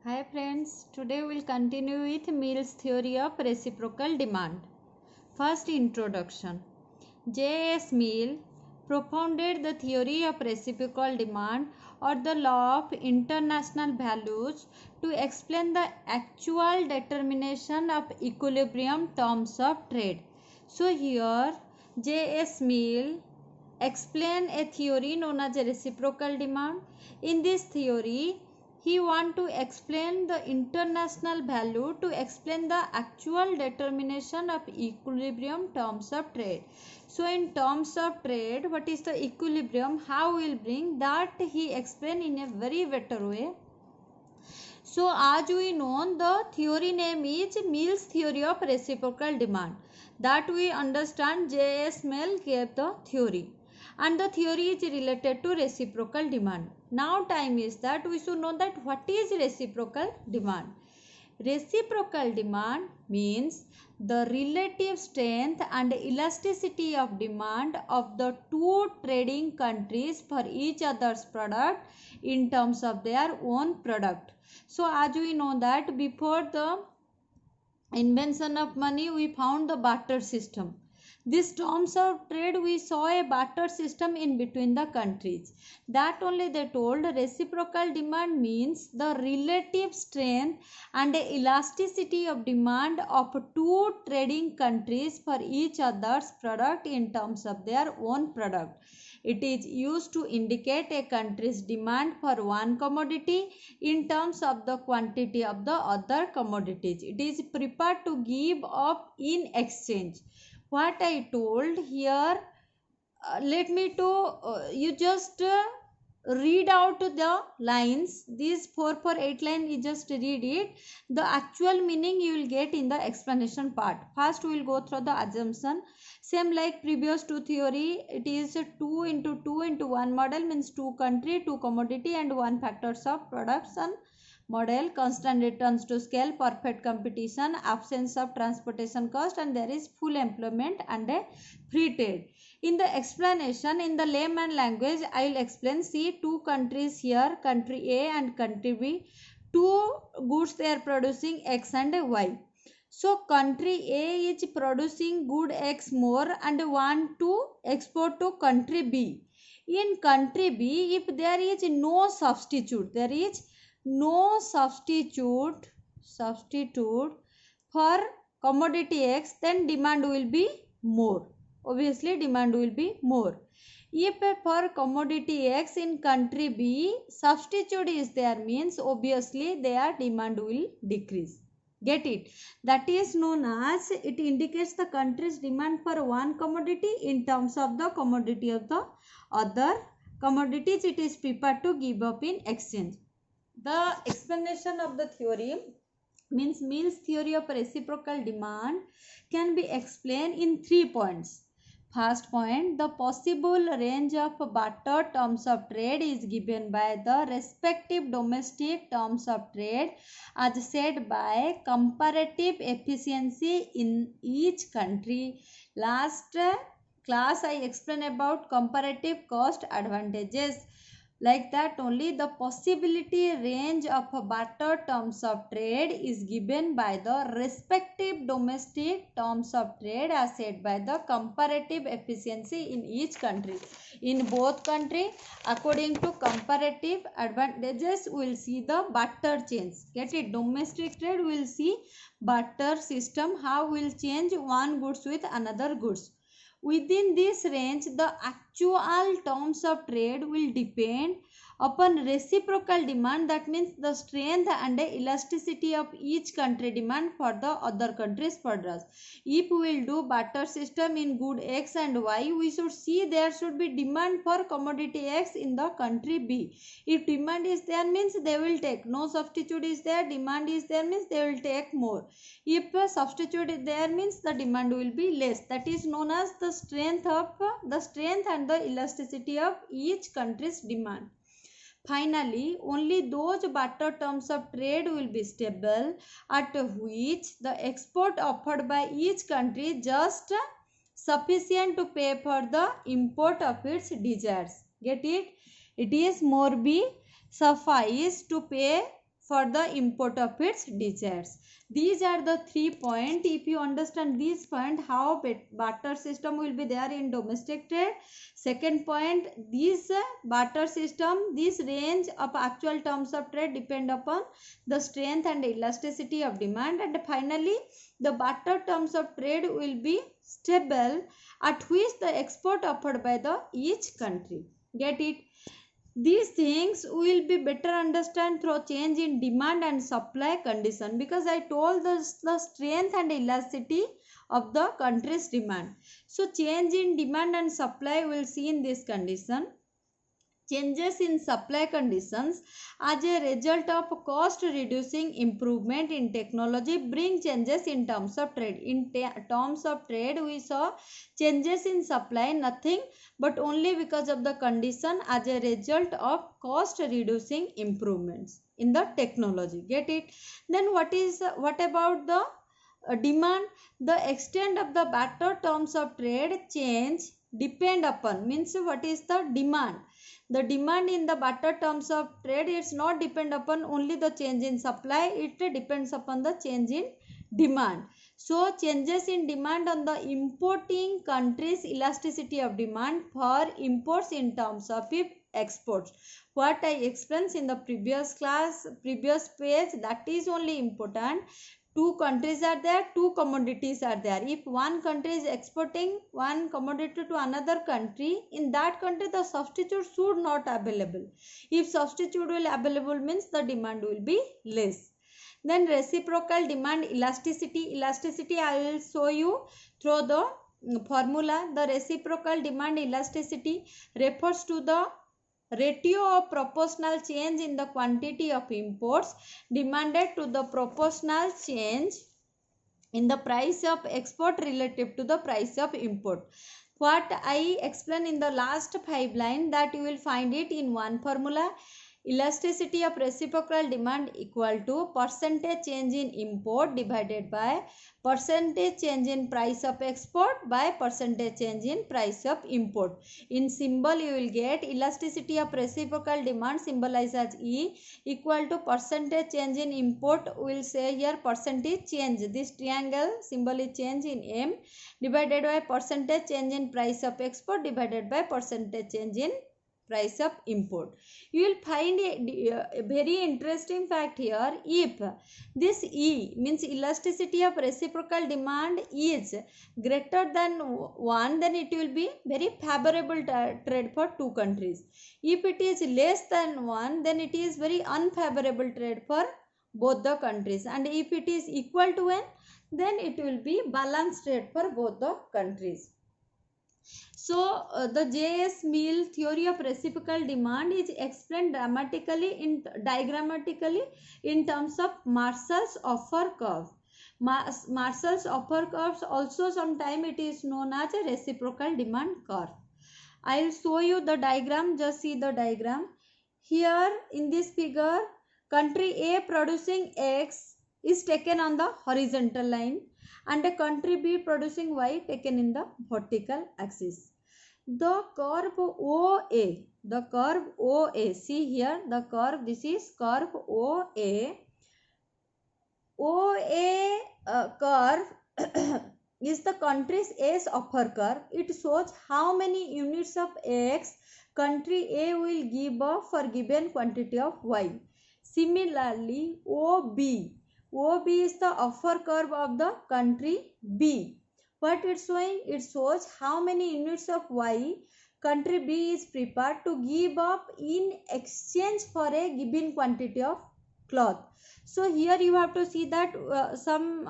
Hi friends, today we'll continue with Mill's theory of reciprocal demand. First introduction. J.S. Mill propounded the theory of reciprocal demand or the law of international values to explain the actual determination of equilibrium terms of trade. So here J.S. Mill explain a theory known as reciprocal demand. In this theory, he want to explain the international value to explain the actual determination of equilibrium terms of trade. So in terms of trade, what is the equilibrium, how we will bring that, he explain in a very better way. So as we know, the theory name is Mill's theory of reciprocal demand. That we understand J.S. Mill gave the theory. And the theory is related to reciprocal demand. Now time is that we should know that what is reciprocal demand. Reciprocal demand means the relative strength and elasticity of demand of the two trading countries for each other's product in terms of their own product. So as we know that before the invention of money, we found the barter system. This terms of trade, we saw a barter system in between the countries. That only they told reciprocal demand means the relative strength and elasticity of demand of two trading countries for each other's product in terms of their own product. It is used to indicate a country's demand for one commodity in terms of the quantity of the other commodities. It is prepared to give up in exchange. What I told here, let me to you just read out the lines. These 4 8 lines, you just read it. The actual meaning you will get in the explanation part. First we will go through the assumption. Same like previous two theory, it is 2 into 2 into 1 model, means 2 country, 2 commodity and 1 factors of production model, constant returns to scale, perfect competition, absence of transportation cost, and there is full employment and a free trade. In the explanation, in the layman language, I will explain. See, two countries here, country A and country B. Two goods they are producing X and Y. So country A is producing good X more and want to export to country B. In country B, if there is no substitute, there is no substitute for commodity X, then demand will be more. Obviously demand will be more. If for commodity X in country B substitute is there, means obviously their demand will decrease. Get it? That is known as, it indicates the country's demand for one commodity in terms of the commodity of the other commodities it is prepared to give up in exchange. The explanation of the theory means Mill's theory of reciprocal demand can be explained in 3 points. First point, the possible range of barter terms of trade is given by the respective domestic terms of trade as said by comparative efficiency in each country. Last class I explained about comparative cost advantages. Like that only, the possibility range of barter terms of trade is given by the respective domestic terms of trade as said by the comparative efficiency in each country. In both country, according to comparative advantages, we will see the barter change. Get it? Domestic trade will see barter system, how will change one goods with another goods. Within this range, the actual terms of trade will depend upon reciprocal demand. That means the strength and the elasticity of each country demand for the other country's products. If we will do barter system in good X and Y, we should see there should be demand for commodity X in the country B. If demand is there, means they will take. No substitute is there, demand is there, means they will take more. If a substitute is there, means the demand will be less. That is known as the strength and the elasticity of each country's demand. Finally, only those barter terms of trade will be stable at which the export offered by each country just sufficient to pay for the import of its desires. Get it? It is more be suffice to pay for the import of its desires. These are the 3 points. If you understand this point, how barter system will be there in domestic trade. Second point, this barter system, this range of actual terms of trade depend upon the strength and elasticity of demand. And finally, the barter terms of trade will be stable at which the export offered by the each country. Get it? These things will be better understand through change in demand and supply condition, because I told the strength and elasticity of the country's demand. So change in demand and supply will see in this condition. Changes in supply conditions as a result of cost reducing improvement in technology bring changes in terms of trade. In terms of trade, we saw changes in supply nothing but only because of the condition as a result of cost reducing improvements in the technology. Get it? Then what about the demand? The extent of the barter terms of trade change depend upon, means what is the demand? The demand in the barter terms of trade, it's not depend upon only the change in supply, it depends upon the change in demand. So changes in demand on the importing country's elasticity of demand for imports in terms of exports. What I explained in the previous class, previous page, that is only important. Two countries are there, two commodities are there. If one country is exporting one commodity to another country, in that country the substitute should not available. If substitute will available, means the demand will be less. Then reciprocal demand elasticity. Elasticity I will show you through the formula. The reciprocal demand elasticity refers to the ratio of proportional change in the quantity of imports demanded to the proportional change in the price of export relative to the price of import. What I explained in the last 5 line, that you will find it in one formula. Elasticity of reciprocal demand equal to percentage change in import divided by percentage change in price of export by percentage change in price of import. In symbol you will get elasticity of reciprocal demand symbolized as E equal to percentage change in import, we will say here percentage change, this triangle symbol is change in M, divided by percentage change in price of export divided by percentage change in price of import. You will find a very interesting fact here. If this E means elasticity of reciprocal demand is greater than 1, then it will be very favorable trade for two countries. If it is less than 1, then it is very unfavorable trade for both the countries. And if it is equal to 1, then it will be balanced trade for both the countries. So the J.S. Mill theory of reciprocal demand is explained diagrammatically in terms of Marshall's offer curve. Marshall's offer curves also sometimes it is known as a reciprocal demand curve. I will show you the diagram. Just see the diagram. Here in this figure, country A producing X is taken on the horizontal line and a country B producing Y taken in the vertical axis. The curve OA, see here the curve, this is curve OA. OA curve is the country's A's offer curve. It shows how many units of X country A will give up for given quantity of Y. Similarly, OB is the offer curve of the country B. What it's showing? It shows how many units of Y country B is prepared to give up in exchange for a given quantity of cloth. So here you have to see that some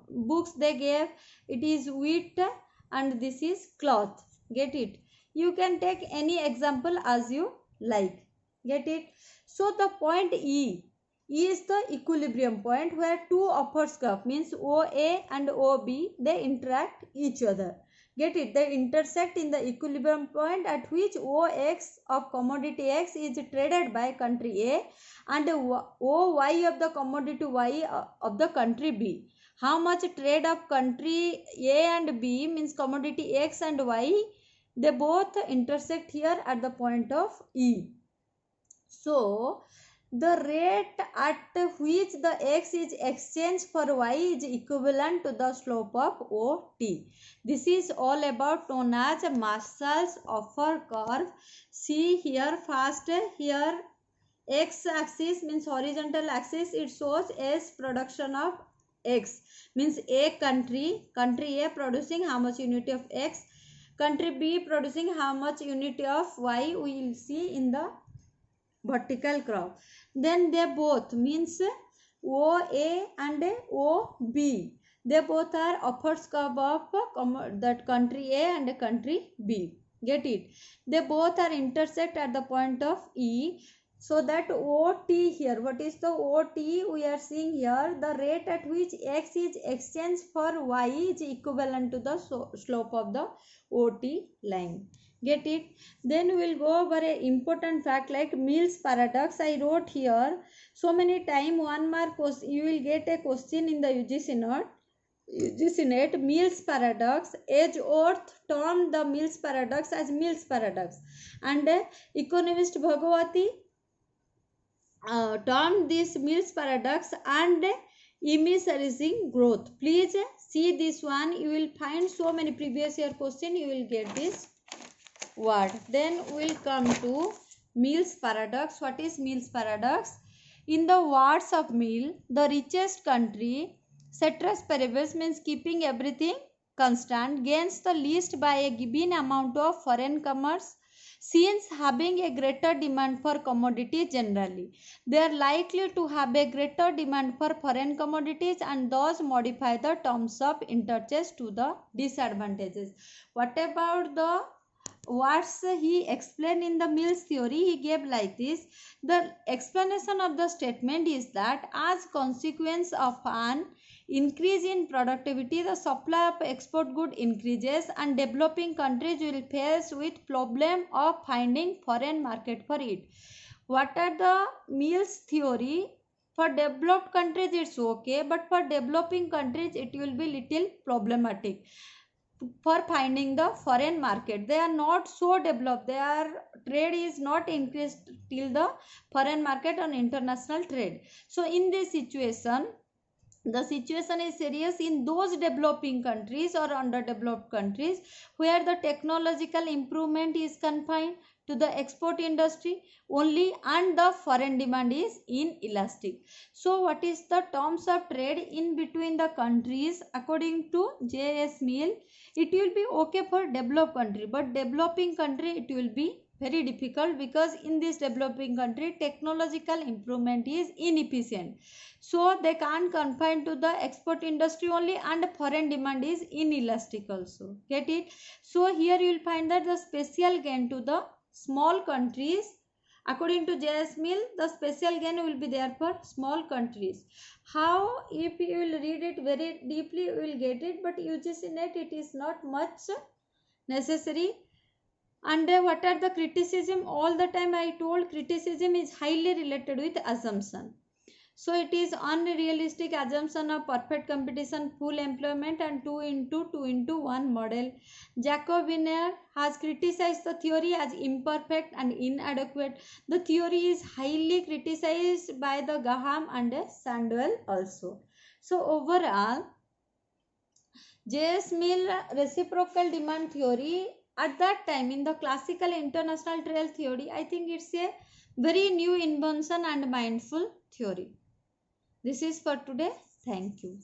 books they gave, it is wheat and this is cloth. Get it? You can take any example as you like. Get it? So the point E is the equilibrium point where two offers curve, means OA and OB, they interact each other. Get it? They intersect in the equilibrium point at which OX of commodity X is traded by country A and OY of the commodity Y of the country B. How much trade of country A and B, means commodity X and Y, they both intersect here at the point of E. So The rate at which the x is exchanged for y is equivalent to the slope of OT. This is all about known as Marshall's offer curve. See here first, here x axis means horizontal axis, it shows as production of x, means country A producing how much unit of x, country B producing how much unit of y, we will see in the vertical curve. Then they both means OA and OB, they both are offers curve of that country A and country B. Get it? They both are intersect at the point of E. So that OT here, what is the OT? We are seeing here the rate at which x is exchanged for y is equivalent to the slope of the OT line. Get it? Then we will go over a important fact like Mills paradox. I wrote here so many time 1 mark question, you will get a question in the UGC note. UGC Mills paradox. Edgeworth termed the Mills paradox as Mills paradox, and economist Bhagwati termed this Mills paradox and immiscerizing growth. Please see this one. You will find so many previous year question. You will get this word. Then we'll come to Mills paradox. What is Mills paradox? In the words of Mill, the richest country, ceteris paribus means keeping everything constant, gains the least by a given amount of foreign commerce, since having a greater demand for commodities generally. They are likely to have a greater demand for foreign commodities and thus modify the terms of interchange to the disadvantages. What about the what's he explained in the Mills theory? He gave like this. The explanation of the statement is that as consequence of an increase in productivity, the supply of export good increases and developing countries will face with problem of finding foreign market for it. What are the Mills theory? For developed countries it's okay, but for developing countries it will be little problematic for finding the foreign market. They are not so developed, their trade is not increased till the foreign market on international trade. So in this situation, the situation is serious in those developing countries or underdeveloped countries where the technological improvement is confined to the export industry only and the foreign demand is inelastic. So what is the terms of trade in between the countries? According to J.S. Mill, it will be okay for developed country, but developing country it will be very difficult because in this developing country technological improvement is inefficient. So they can't confine to the export industry only and foreign demand is inelastic also. Get it? So here you will find that the special gain to the small countries, according to J.S. Mill, the special gain will be there for small countries. How? If you will read it very deeply, you will get it, but UGC net it is not much necessary. And what are the criticism? All the time I told criticism is highly related with assumption. So it is unrealistic assumption of perfect competition, full employment and 2 into 2 into 1 model. Jacob Wiener has criticized the theory as imperfect and inadequate. The theory is highly criticized by the Graham and Sandwell also. So overall, J.S. Mill reciprocal demand theory at that time in the classical international trade theory, I think it's a very new invention and mindful theory. This is for today. Thank you.